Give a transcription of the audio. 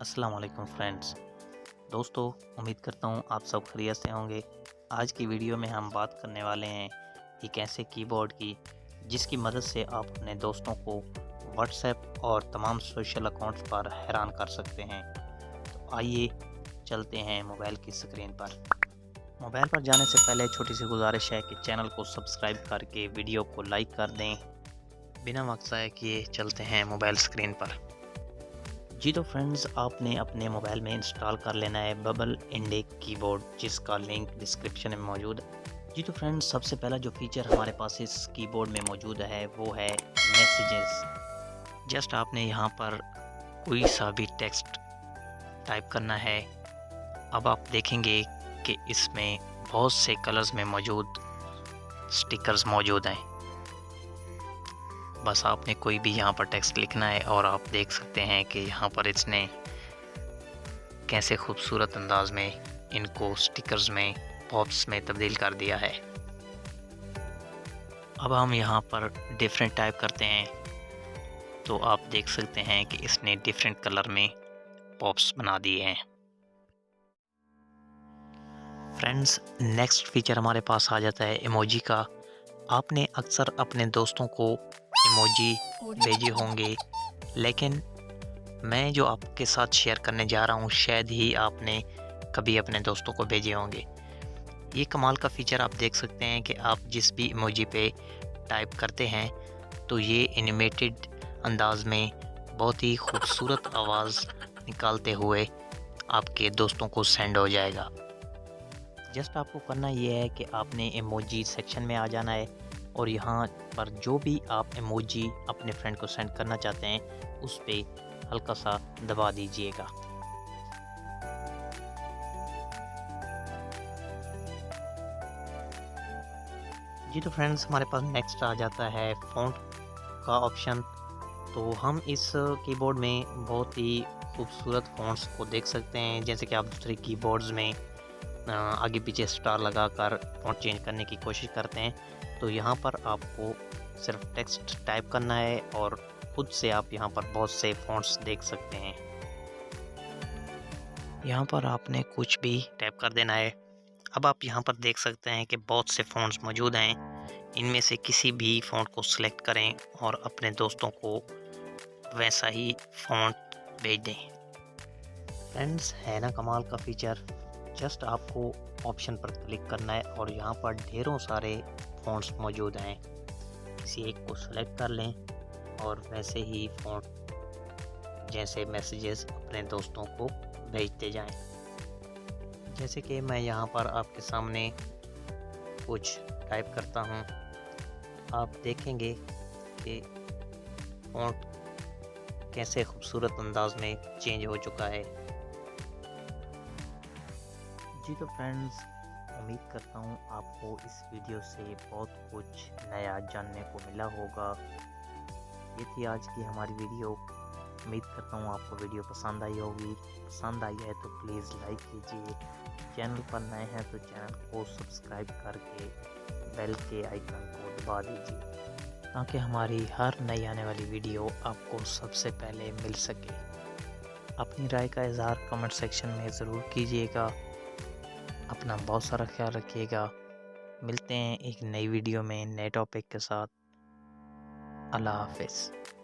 अस्सलाम वालेकुम फ्रेंड्स। दोस्तों, उम्मीद करता हूँ आप सब खैरियत से होंगे। आज की वीडियो में हम बात करने वाले हैं एक ऐसे कीबोर्ड की जिसकी मदद से आप अपने दोस्तों को व्हाट्सएप और तमाम सोशल अकाउंट्स पर हैरान कर सकते हैं। तो आइए चलते हैं मोबाइल की स्क्रीन पर। मोबाइल पर जाने से पहले छोटी सी गुजारिश है कि चैनल को सब्सक्राइब करके वीडियो को लाइक कर दें। बिना वक्त ज़ाया किए चलते हैं मोबाइल स्क्रीन पर। जी तो फ्रेंड्स, आपने अपने मोबाइल में इंस्टॉल कर लेना है बबल इंडेक कीबोर्ड, जिसका लिंक डिस्क्रिप्शन में मौजूद है। जी तो फ्रेंड्स, सबसे पहला जो फीचर हमारे पास इस कीबोर्ड में मौजूद है वो है मैसेजेस। जस्ट आपने यहाँ पर कोई सा भी टेक्स्ट टाइप करना है। अब आप देखेंगे कि इसमें बहुत से कलर्स में मौजूद स्टिकर्स मौजूद हैं। बस आपने कोई भी यहाँ पर टेक्स्ट लिखना है और आप देख सकते हैं कि यहाँ पर इसने कैसे खूबसूरत अंदाज में इनको स्टिकर्स में पॉप्स में तब्दील कर दिया है। अब हम यहाँ पर डिफरेंट टाइप करते हैं तो आप देख सकते हैं कि इसने डिफरेंट कलर में पॉप्स बना दिए हैं। फ्रेंड्स, नेक्स्ट फीचर हमारे पास आ जाता है इमोजी का। आपने अक्सर अपने दोस्तों को इमोजी भेजे होंगे, लेकिन मैं जो आपके साथ शेयर करने जा रहा हूँ शायद ही आपने कभी अपने दोस्तों को भेजे होंगे। ये कमाल का फीचर आप देख सकते हैं कि आप जिस भी इमोजी पे टाइप करते हैं तो ये एनिमेटेड अंदाज में बहुत ही खूबसूरत आवाज़ निकालते हुए आपके दोस्तों को सेंड हो जाएगा। जस्ट आपको करना ये है कि आपने इमोजी सेक्शन में आ जाना है और यहाँ पर जो भी आप इमोजी अपने फ्रेंड को सेंड करना चाहते हैं उस पर हल्का सा दबा दीजिएगा। जी तो फ्रेंड्स, हमारे पास नेक्स्ट आ जाता है फ़ॉन्ट का ऑप्शन। तो हम इस कीबोर्ड में बहुत ही खूबसूरत फ़ॉन्ट्स को देख सकते हैं, जैसे कि आप दूसरे कीबोर्ड्स में आगे पीछे स्टार लगाकर फ़ॉन्ट चेंज करने की कोशिश करते हैं। तो यहाँ पर आपको सिर्फ टेक्स्ट टाइप करना है और खुद से आप यहाँ पर बहुत से फ़ॉन्ट्स देख सकते हैं। यहाँ पर आपने कुछ भी टाइप कर देना है। अब आप यहाँ पर देख सकते हैं कि बहुत से फ़ॉन्ट्स मौजूद हैं। इनमें से किसी भी फ़ॉन्ट को सिलेक्ट करें और अपने दोस्तों को वैसा ही फ़ॉन्ट भेज दें। फ्रेंड्स, है ना कमाल का फीचर। जस्ट आपको ऑप्शन पर क्लिक करना है और यहाँ पर ढेरों सारे फ़ॉन्ट्स मौजूद हैं। किसी एक को सिलेक्ट कर लें और वैसे ही फ़ॉन्ट जैसे मैसेजेस अपने दोस्तों को भेजते जाएं। जैसे कि मैं यहाँ पर आपके सामने कुछ टाइप करता हूँ, आप देखेंगे कि फ़ॉन्ट कैसे खूबसूरत अंदाज में चेंज हो चुका है। जी तो फ्रेंड्स, उम्मीद करता हूँ आपको इस वीडियो से बहुत कुछ नया जानने को मिला होगा। ये थी आज की हमारी वीडियो। उम्मीद करता हूँ आपको वीडियो पसंद आई होगी। पसंद आई है तो प्लीज़ लाइक कीजिए। चैनल पर नए हैं तो चैनल को सब्सक्राइब करके बेल के आइकन को दबा दीजिए ताकि हमारी हर नई आने वाली वीडियो आपको सबसे पहले मिल सके। अपनी राय का इज़हार कमेंट सेक्शन में ज़रूर कीजिएगा। अपना बहुत सारा ख्याल रखिएगा। मिलते हैं एक नई वीडियो में नए टॉपिक के साथ। अल्लाह हाफ़िज़।